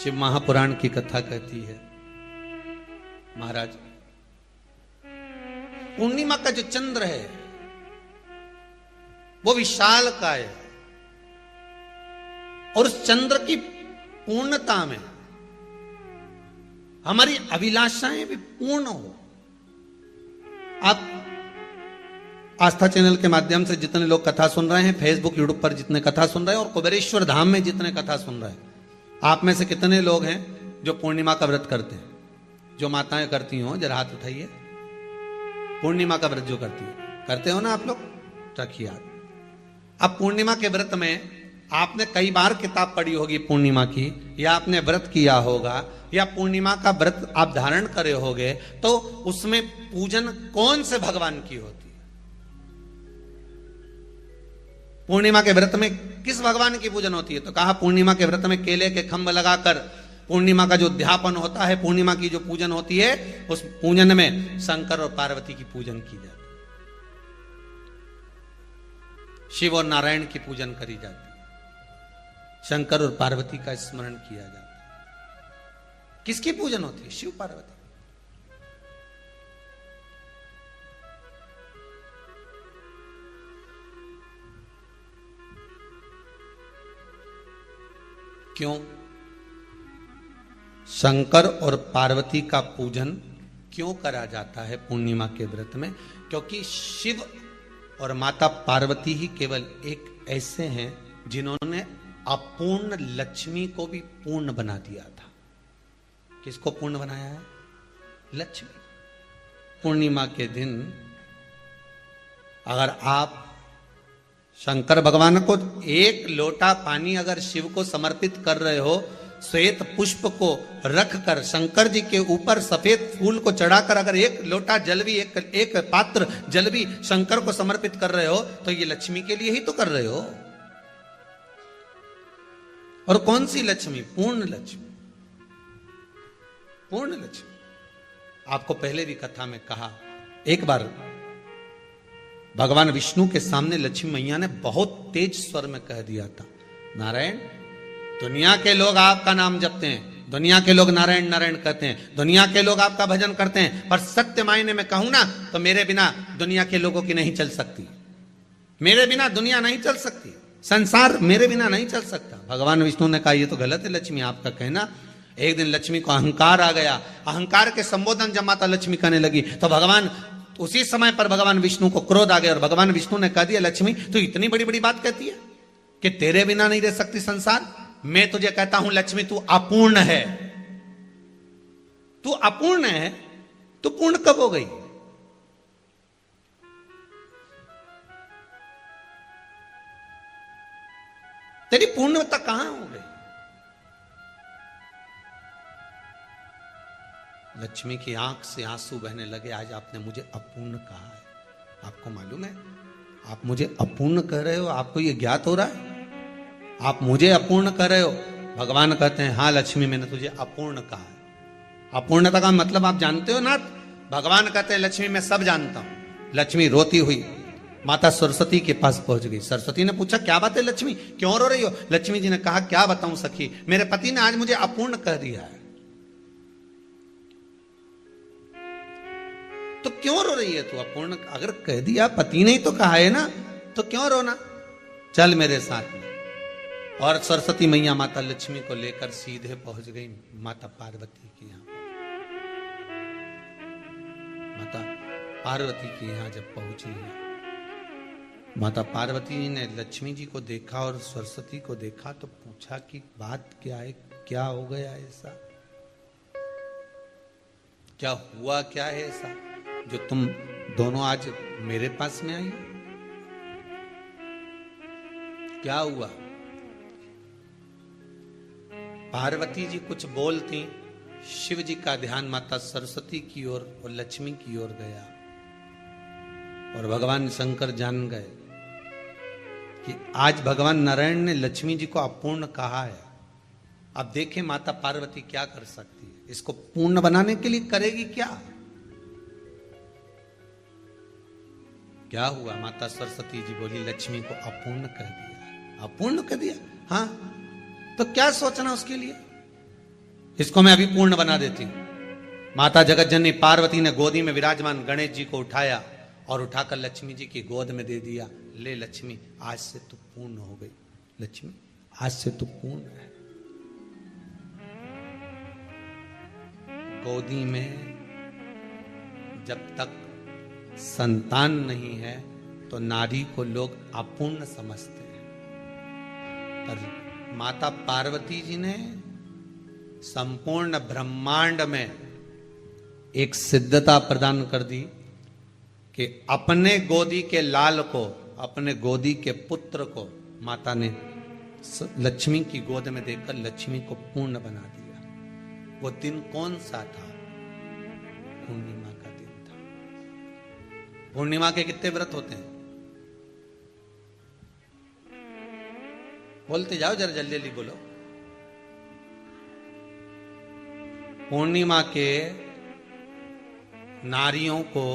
शिव महापुराण की कथा कहती है, महाराज पूर्णिमा का जो चंद्र है वो विशाल काय है और उस चंद्र की पूर्णता में हमारी अभिलाषाएं भी पूर्ण हो। आप आस्था चैनल के माध्यम से जितने लोग कथा सुन रहे हैं, फेसबुक यूट्यूब पर जितने कथा सुन रहे हैं और कुबेरेश्वर धाम में जितने कथा सुन रहे हैं, आप में से कितने लोग हैं जो पूर्णिमा का व्रत करते हैं? जो माताएं करती हो जरा हाथ उठाइए। पूर्णिमा का व्रत जो करती है, करते हो ना आप लोग? रखिए हाथ। अब पूर्णिमा के व्रत में आपने कई बार किताब पढ़ी होगी पूर्णिमा की, या आपने व्रत किया होगा, या पूर्णिमा का व्रत आप धारण करे होगे, तो उसमें पूजन कौन से भगवान की होती है? पूर्णिमा के व्रत में किस भगवान की पूजन होती है? तो कहा पूर्णिमा के व्रत में केले के खंभ लगाकर पूर्णिमा का जो अध्यापन होता है, पूर्णिमा की जो पूजन होती है, उस पूजन में शंकर और पार्वती की पूजन की जाती है, शिव और नारायण की पूजन करी जाती है, शंकर और पार्वती का स्मरण किया जाता है। किसकी पूजन होती है? शिव पार्वती। क्यों शंकर और पार्वती का पूजन क्यों करा जाता है पूर्णिमा के व्रत में? क्योंकि शिव और माता पार्वती ही केवल एक ऐसे हैं जिन्होंने अपूर्ण लक्ष्मी को भी पूर्ण बना दिया था। किसको पूर्ण बनाया है? लक्ष्मी। पूर्णिमा के दिन अगर आप शंकर भगवान को एक लोटा पानी अगर शिव को समर्पित कर रहे हो, श्वेत पुष्प को रखकर शंकर जी के ऊपर सफेद फूल को चढ़ाकर अगर एक लोटा जल भी, एक पात्र जल भी शंकर को समर्पित कर रहे हो, तो ये लक्ष्मी के लिए ही तो कर रहे हो। और कौन सी लक्ष्मी? पूर्ण लक्ष्मी। पूर्ण लक्ष्मी। आपको पहले भी कथा में कहा, एक बार भगवान विष्णु के सामने लक्ष्मी मैया ने बहुत तेज स्वर में कह दिया था, नारायण, दुनिया के लोग आपका नाम जपते हैं, दुनिया के लोग नारायण नारायण कहते हैं, दुनिया के लोग आपका भजन करते हैं, पर सत्य मायने में कहूं ना तो मेरे बिना दुनिया के लोगों की नहीं चल सकती, मेरे बिना दुनिया नहीं चल सकती, संसार मेरे बिना नहीं चल सकता। भगवान विष्णु ने कहा ये तो गलत है लक्ष्मी आपका कहना। एक दिन लक्ष्मी को अहंकार आ गया, अहंकार के संबोधन जब माता लक्ष्मी करने लगी तो भगवान उसी समय पर भगवान विष्णु को क्रोध आ गया और भगवान विष्णु ने कह दिया, लक्ष्मी तू इतनी बड़ी बड़ी बात कहती है कि तेरे बिना नहीं रह सकती संसार। मैं तुझे कहता हूं लक्ष्मी तू अपूर्ण है, तू अपूर्ण है, तू पूर्ण कब हो गई? तेरी पूर्णता कहां हो गई? लक्ष्मी की आंख से आंसू बहने लगे। आज आपने मुझे अपूर्ण कहा है, आपको मालूम है आप मुझे अपूर्ण कह रहे हो? आपको यह ज्ञात हो रहा है आप मुझे अपूर्ण कह रहे हो? भगवान कहते हैं हाँ लक्ष्मी मैंने तुझे अपूर्ण कहा है। अपूर्णता का मतलब आप जानते हो ना? भगवान कहते हैं लक्ष्मी मैं सब जानता हूं। लक्ष्मी रोती हुई माता सरस्वती के पास पहुंच गई। सरस्वती ने पूछा क्या बात है लक्ष्मी, क्यों रो रही हो? लक्ष्मी जी ने कहा क्या बताऊं सखी, मेरे पति ने आज मुझे अपूर्ण कह दिया है। तो क्यों रो रही है तू? अपूर्ण अगर कह दिया, पति ने ही तो कहा है ना, तो क्यों रोना? चल मेरे साथ में। और सरस्वती मैया माता लक्ष्मी को लेकर सीधे पहुंच गई माता पार्वती के यहां। माता पार्वती के यहां जब पहुंची है, माता पार्वती ने लक्ष्मी जी को देखा और सरस्वती को देखा तो पूछा कि बात क्या है, क्या हो गया ऐसा, क्या हुआ, क्या है ऐसा जो तुम दोनों आज मेरे पास में आई? क्या हुआ? पार्वती जी कुछ बोलती, शिव जी का ध्यान माता सरस्वती की ओर और लक्ष्मी की ओर गया और भगवान शंकर जान गए कि आज भगवान नारायण ने लक्ष्मी जी को अपूर्ण कहा है। अब देखें माता पार्वती क्या कर सकती है, इसको पूर्ण बनाने के लिए करेगी क्या? क्या हुआ? माता सरस्वती जी बोली लक्ष्मी को अपूर्ण कह दिया। अपूर्ण कह दिया? हाँ, तो क्या सोचना उसके लिए? इसको मैं अभी पूर्ण बना देती हूं। माता जगत जननी पार्वती ने गोदी में विराजमान गणेश जी को उठाया और उठाकर लक्ष्मी जी की गोद में दे दिया। ले लक्ष्मी, आज से तू पूर्ण हो गई। लक्ष्मी, आज से तू पूर्ण है। गोदी में जब तक संतान नहीं है तो नारी को लोग अपूर्ण समझते हैं, पर माता पार्वती जी ने संपूर्ण ब्रह्मांड में एक सिद्धता प्रदान कर दी कि अपने गोदी के लाल को, अपने गोदी के पुत्र को माता ने लक्ष्मी की गोद में देकर लक्ष्मी को पूर्ण बना दिया। वो दिन कौन सा था? पूर्णिमा का दिन था। पूर्णिमा के कितने व्रत होते हैं? बोलते जाओ, जरा जल्दी जल्दी बोलो। पूर्णिमा के नारियों को,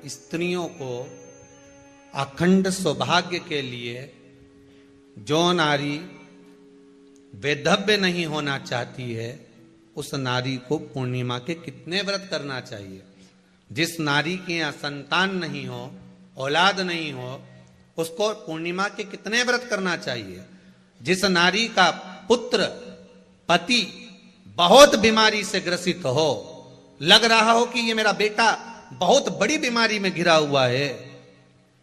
स्त्रियों को अखंड सौभाग्य के लिए, जो नारी वैधव्य नहीं होना चाहती है उस नारी को पूर्णिमा के कितने व्रत करना चाहिए? जिस नारी के यहाँ संतान नहीं हो, औलाद नहीं हो, उसको पूर्णिमा के कितने व्रत करना चाहिए? जिस नारी का पुत्र, पति बहुत बीमारी से ग्रसित हो, लग रहा हो कि ये मेरा बेटा बहुत बड़ी बीमारी में घिरा हुआ है,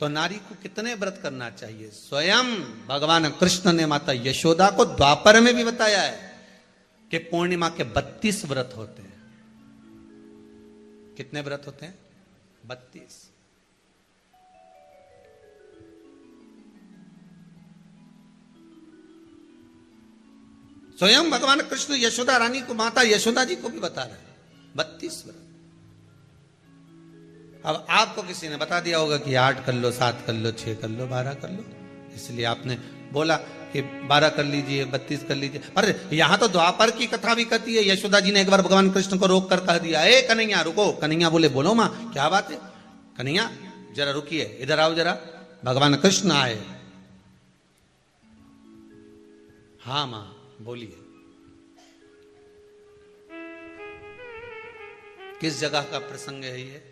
तो नारी को कितने व्रत करना चाहिए? स्वयं भगवान कृष्ण ने माता यशोदा को द्वापर में भी बताया है कि पूर्णिमा के 32 व्रत होते हैं। कितने व्रत होते हैं? 32। स्वयं भगवान कृष्ण यशोदा रानी को, माता यशोदा जी को भी बता रहे हैं 32 व्रत। अब आपको किसी ने बता दिया होगा कि 8 कर लो, 7 कर लो, 6 कर लो, 12 कर लो, इसलिए आपने बोला कि 12 कर लीजिए, 32 कर लीजिए। अरे यहां तो द्वापर की कथा भी कहती है। यशोदा जी ने एक बार भगवान कृष्ण को रोक कर कह दिया, ए कन्हैया रुको। कन्हैया बोले, बोलो मां क्या बात है? कन्हैया जरा रुकिए, इधर आओ जरा। भगवान कृष्ण आए। हाँ मां बोलिए। किस जगह का प्रसंग है ये?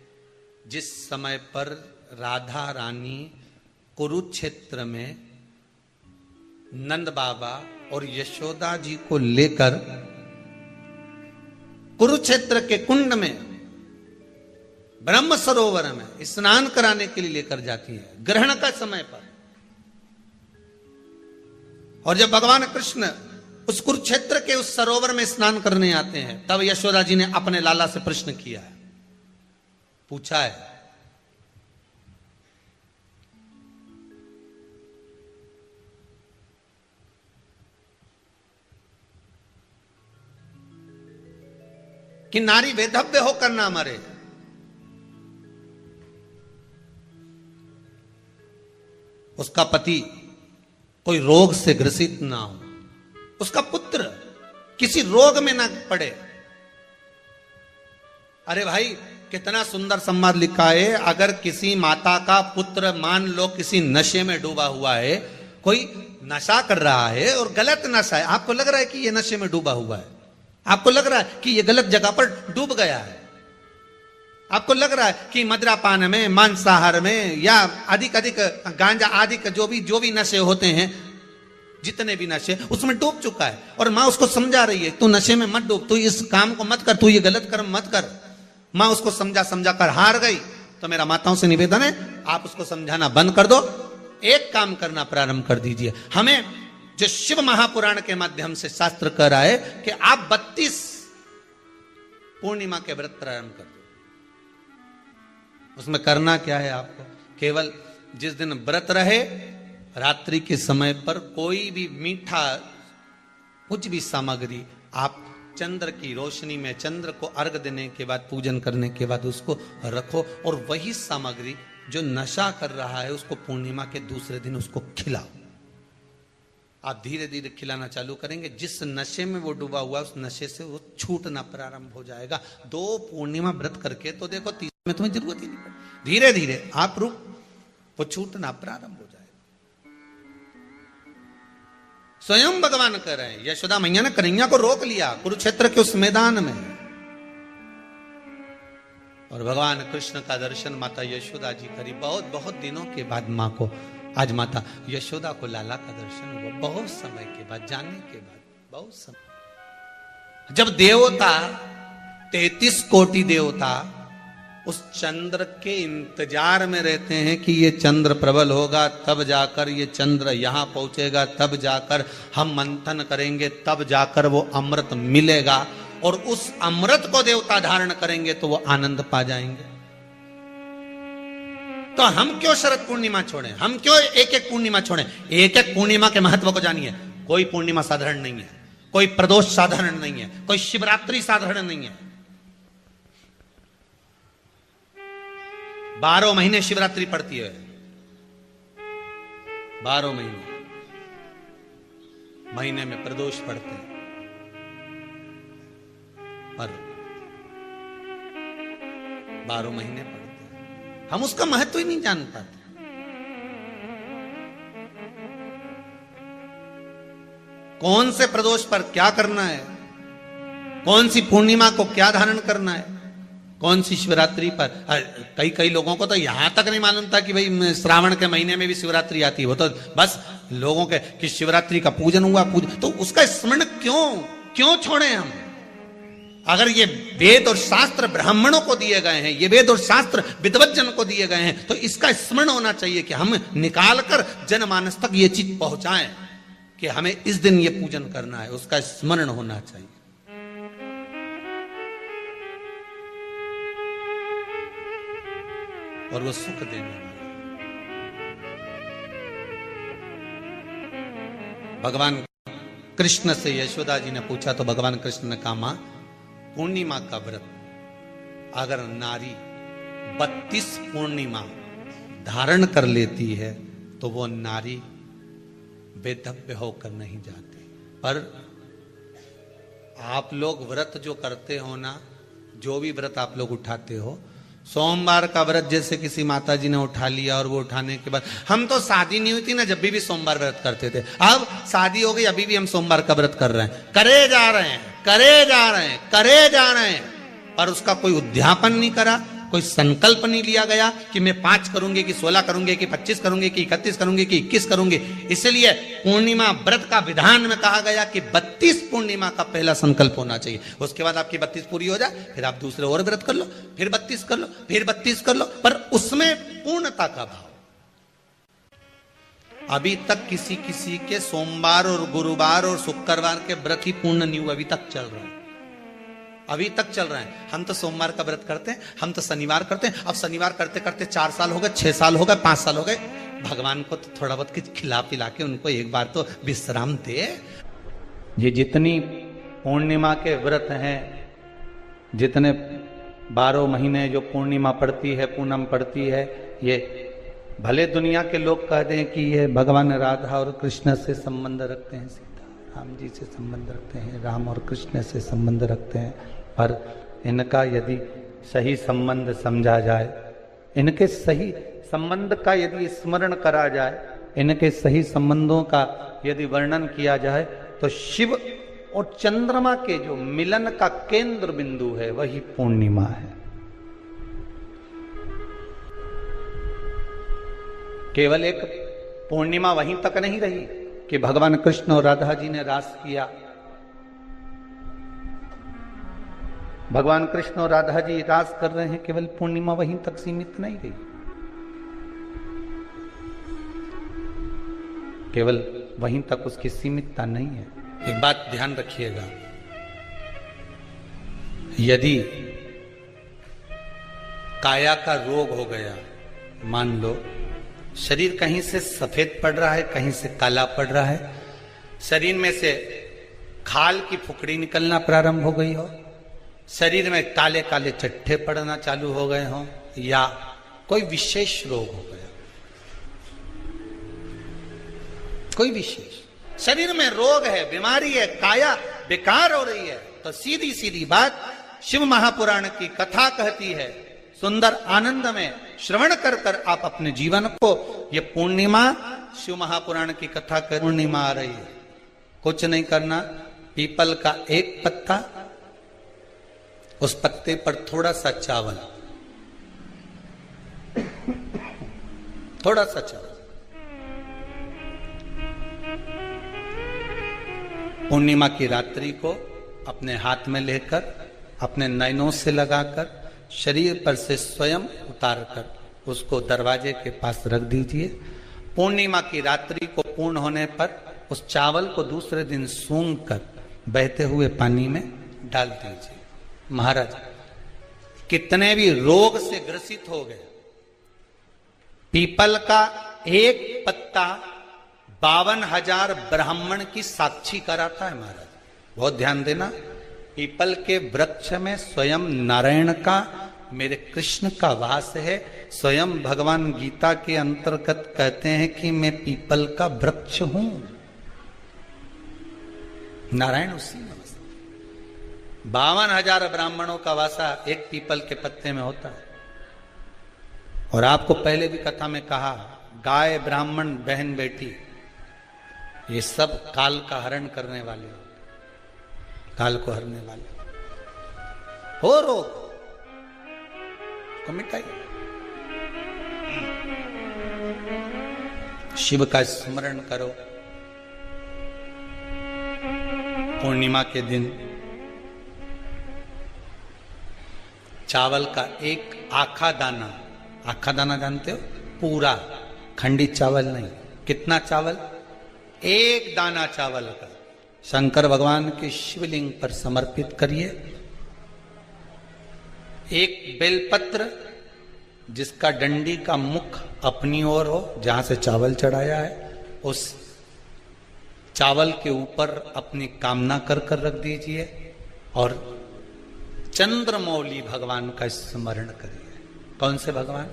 जिस समय पर राधा रानी कुरुक्षेत्र में नंद बाबा और यशोदा जी को लेकर कुरुक्षेत्र के कुंड में, ब्रह्म सरोवर में स्नान कराने के लिए लेकर जाती है, ग्रहण का समय पर। और जब भगवान कृष्ण उस कुरुक्षेत्र के उस सरोवर में स्नान करने आते हैं, तब यशोदा जी ने अपने लाला से प्रश्न किया है, पूछा है कि नारी वैधव्य होकर ना मरे। उसका पति कोई रोग से ग्रसित ना हो, उसका पुत्र किसी रोग में ना पड़े। अरे भाई कितना सुंदर संवाद लिखा है। अगर किसी माता का पुत्र मान लो किसी नशे में डूबा हुआ है, कोई नशा कर रहा है और गलत नशा है, आपको लग रहा है कि ये नशे में डूबा हुआ है, आपको लग रहा है कि ये गलत जगह पर डूब गया है, आपको लग रहा है कि मदिरापान में, मांसाहार में या अधिक गांजा आदि का जो भी नशे होते हैं, जितने भी नशे, उसमें डूब चुका है। और माँ उसको समझा रही है, तू नशे में मत डूब, तू इस काम को मत कर, तू ये गलत कर्म मत कर। माँ उसको समझा कर हार गई। तो मेरा माताओं से निवेदन है, आप उसको समझाना बंद कर दो, एक काम करना प्रारंभ कर दीजिए। हमें जो शिव महापुराण के माध्यम से शास्त्र कह रहा है कि आप 32 पूर्णिमा के व्रत प्रारंभ कर दो। उसमें करना क्या है आपको? केवल जिस दिन व्रत रहे, रात्रि के समय पर कोई भी मीठा, कुछ भी सामग्री आप चंद्र की रोशनी में, चंद्र को अर्घ देने के बाद, पूजन करने के बाद उसको रखो, और वही सामग्री जो नशा कर रहा है उसको पूर्णिमा के दूसरे दिन उसको खिलाओ। आप धीरे धीरे खिलाना चालू करेंगे, जिस नशे में वो डूबा हुआ उस नशे से वो छूटना प्रारंभ हो जाएगा। 2 पूर्णिमा व्रत करके तो देखो, 3 में तुम्हें जरूरत ही नहीं पड़ेगी। धीरे धीरे आप रुक, वो छूटना प्रारंभ हो जाएगा। स्वयं भगवान कह रहे हैं। यशोदा मैया ने कन्हैया को रोक लिया कुरुक्षेत्र के उस मैदान में, और भगवान कृष्ण का दर्शन माता यशोदा जी करी। बहुत बहुत दिनों के बाद माँ को, आज माता यशोदा को लाला का दर्शन हुआ, बहुत समय के बाद, जाने के बाद, बहुत समय। जब देवता 33 कोटि देवता उस चंद्र के इंतजार में रहते हैं कि ये चंद्र प्रबल होगा, तब जाकर ये चंद्र यहां पहुंचेगा, तब जाकर हम मंथन करेंगे, तब जाकर वो अमृत मिलेगा, और उस अमृत को देवता धारण करेंगे तो वो आनंद पा जाएंगे। तो हम क्यों शरद पूर्णिमा छोड़ें? हम क्यों एक एक पूर्णिमा छोड़ें? एक एक पूर्णिमा के महत्व को जानिए। कोई पूर्णिमा साधारण नहीं है, कोई प्रदोष साधारण नहीं है, कोई शिवरात्रि साधारण नहीं है। 12 महीने शिवरात्रि पड़ती है, 12 महीने में प्रदोष पड़ते हैं, पर 12 महीने पड़ते हैं। हम उसका महत्व ही नहीं जान पाते। कौन से प्रदोष पर क्या करना है, कौन सी पूर्णिमा को क्या धारण करना है, कौन सी शिवरात्रि पर। कई लोगों को तो यहां तक नहीं मालूम था कि भाई श्रावण के महीने में भी शिवरात्रि आती है। वो तो बस लोगों के कि शिवरात्रि का पूजन हुआ, तो उसका स्मरण क्यों छोड़े हम? अगर ये वेद और शास्त्र ब्राह्मणों को दिए गए हैं, ये वेद और शास्त्र विद्वज्जन को दिए गए हैं, तो इसका स्मरण होना चाहिए कि हम निकालकर जनमानस तक ये चीज पहुंचाएं कि हमें इस दिन ये पूजन करना है। उसका स्मरण होना चाहिए। और वो सुख देने वाला। भगवान कृष्ण से यशोदा जी ने पूछा तो भगवान कृष्ण ने कहा, मां, पूर्णिमा का व्रत अगर नारी 32 पूर्णिमा धारण कर लेती है तो वो नारी वेदव्य होकर नहीं जाती। पर आप लोग व्रत जो करते हो ना, जो भी व्रत आप लोग उठाते हो, सोमवार का व्रत जैसे किसी माता जी ने उठा लिया और वो उठाने के बाद, हम तो शादी नहीं हुई थी ना जब भी सोमवार व्रत करते थे, अब शादी हो गई अभी भी हम सोमवार का व्रत कर रहे हैं, करे जा रहे हैं, पर उसका कोई उद्यापन नहीं करा, कोई संकल्प नहीं लिया गया कि मैं 5 करूंगी कि 16 करूंगी कि 25 करूंगी कि 31 करूंगी कि 21 करूंगी। इसलिए पूर्णिमा व्रत का विधान में कहा गया कि 32 पूर्णिमा का पहला संकल्प होना चाहिए। उसके बाद आपकी 32 पूरी हो जाए, फिर आप दूसरे और व्रत कर लो, फिर 32 कर लो, फिर 32 कर लो, पर उसमें पूर्णता का भाव। अभी तक किसी के सोमवार और गुरुवार और शुक्रवार के व्रत ही पूर्ण नहीं हुआ, अभी तक चल रहा है, अभी तक चल रहा है। हम तो सोमवार का व्रत करते हैं, हम तो शनिवार करते हैं, अब शनिवार करते करते 4 साल हो गए, 6 साल हो गए, 5 साल हो गए। भगवान को तो थोड़ा बहुत कुछ खिला पिला के उनको एक बार तो विश्राम दे। ये जितनी पूर्णिमा के व्रत हैं, जितने 12 महीने जो पूर्णिमा पड़ती है, पूनम पड़ती है, ये भले दुनिया के लोग कहते हैं कि ये भगवान राधा और कृष्ण से संबंध रखते हैं, सीता राम जी से संबंध रखते हैं, राम और कृष्ण से संबंध रखते हैं, पर इनका यदि सही संबंध समझा जाए, इनके सही संबंध का यदि स्मरण करा जाए, इनके सही संबंधों का यदि वर्णन किया जाए, तो शिव और चंद्रमा के जो मिलन का केंद्र बिंदु है वही पूर्णिमा है। केवल एक पूर्णिमा वहीं तक नहीं रही कि भगवान कृष्ण और राधा जी ने रास किया। भगवान कृष्ण और राधा जी रास कर रहे हैं, केवल पूर्णिमा वहीं तक सीमित नहीं रही, केवल वहीं तक उसकी सीमितता नहीं है। एक बात ध्यान रखिएगा, यदि काया का रोग हो गया, मान लो शरीर कहीं से सफेद पड़ रहा है, कहीं से काला पड़ रहा है, शरीर में से खाल की फुकड़ी निकलना प्रारंभ हो गई हो, शरीर में काले काले चट्टे पड़ना चालू हो गए हो, या कोई विशेष रोग हो गया, कोई विशेष शरीर में रोग है, बीमारी है, काया बेकार हो रही है, तो सीधी सीधी बात शिव महापुराण की कथा कहती है, सुंदर आनंद में श्रवण कर कर आप अपने जीवन को, ये पूर्णिमा शिव महापुराण की कथा कर पूर्णिमा आ रही है, कुछ नहीं करना, पीपल का एक पत्ता, उस पत्ते पर थोड़ा सा चावल, थोड़ा सा चावल, पूर्णिमा की रात्रि को अपने हाथ में लेकर, अपने नयनों से लगाकर, शरीर पर से स्वयं उतारकर उसको दरवाजे के पास रख दीजिए। पूर्णिमा की रात्रि को पूर्ण होने पर उस चावल को दूसरे दिन सूंघ कर बहते हुए पानी में डाल दीजिए। महाराज कितने भी रोग से ग्रसित हो गए, पीपल का एक पत्ता 52,000 ब्राह्मण की साक्षी कराता है। महाराज बहुत ध्यान देना, पीपल के वृक्ष में स्वयं नारायण का, मेरे कृष्ण का वास है। स्वयं भगवान गीता के अंतर्गत कहते हैं कि मैं पीपल का वृक्ष हूं, नारायण उसी में। 52,000 ब्राह्मणों का वासा एक पीपल के पत्ते में होता है। और आपको पहले भी कथा में कहा, गाय, ब्राह्मण, बहन, बेटी, ये सब काल का हरण करने वाले, काल को हरने वाले हो। रोग को मिटाइए, शिव का स्मरण करो। पूर्णिमा के दिन चावल का एक आखा दाना, आखा दाना जानते हो, पूरा खंडित चावल नहीं, कितना चावल, एक दाना चावल का शंकर भगवान के शिवलिंग पर समर्पित करिए। एक बेलपत्र जिसका डंडी का मुख अपनी ओर हो, जहां से चावल चढ़ाया है, उस चावल के ऊपर अपनी कामना कर कर रख दीजिए और चंद्रमौली भगवान का स्मरण करिए। कौन से भगवान?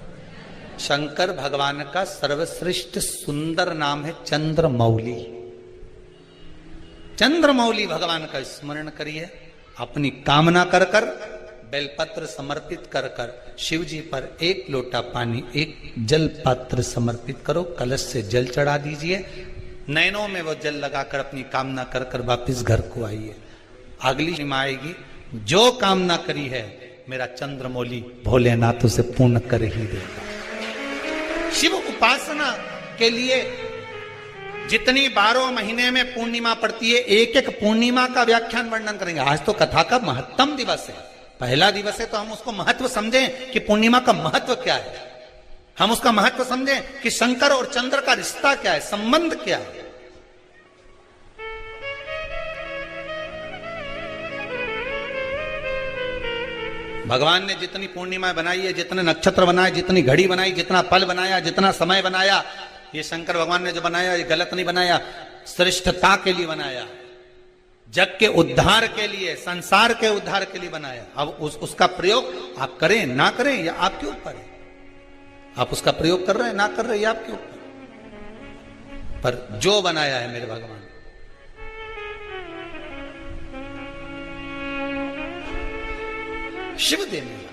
शंकर भगवान का सर्वश्रेष्ठ सुंदर नाम है चंद्रमौली। चंद्रमौली भगवान का स्मरण करिए, अपनी कामना कर कर, बेलपत्र समर्पित कर कर शिव जी पर एक लोटा पानी, एक जल पात्र समर्पित करो, कलश से जल चढ़ा दीजिए, नैनों में वो जल लगाकर अपनी कामना कर कर वापिस घर को आइए। अगली निमा आएगी, जो कामना करी है मेरा चंद्रमौली भोलेनाथ उसे पूर्ण कर ही देगा। शिव उपासना के लिए जितनी 12 महीने में पूर्णिमा पड़ती है, एक एक पूर्णिमा का व्याख्यान वर्णन करेंगे। आज तो कथा का महत्तम दिवस है, पहला दिवस है, तो हम उसको महत्व समझें कि पूर्णिमा का महत्व क्या है, हम उसका महत्व समझें कि शंकर और चंद्र का रिश्ता क्या है, संबंध क्या है। भगवान ने जितनी पूर्णिमा बनाई है, जितने नक्षत्र बनाए, जितनी घड़ी बनाई, जितना पल बनाया, जितना समय बनाया, ये शंकर भगवान ने जो बनाया ये गलत नहीं बनाया, श्रेष्ठता के लिए बनाया, जग के उद्धार के लिए, संसार के उद्धार के लिए बनाया। अब उसका प्रयोग आप करें ना करें ये आपके ऊपर है। आप उसका प्रयोग कर रहे हैं ना कर रहे हैं ये आपके ऊपर, पर जो बनाया है मेरे भगवान, शिव देने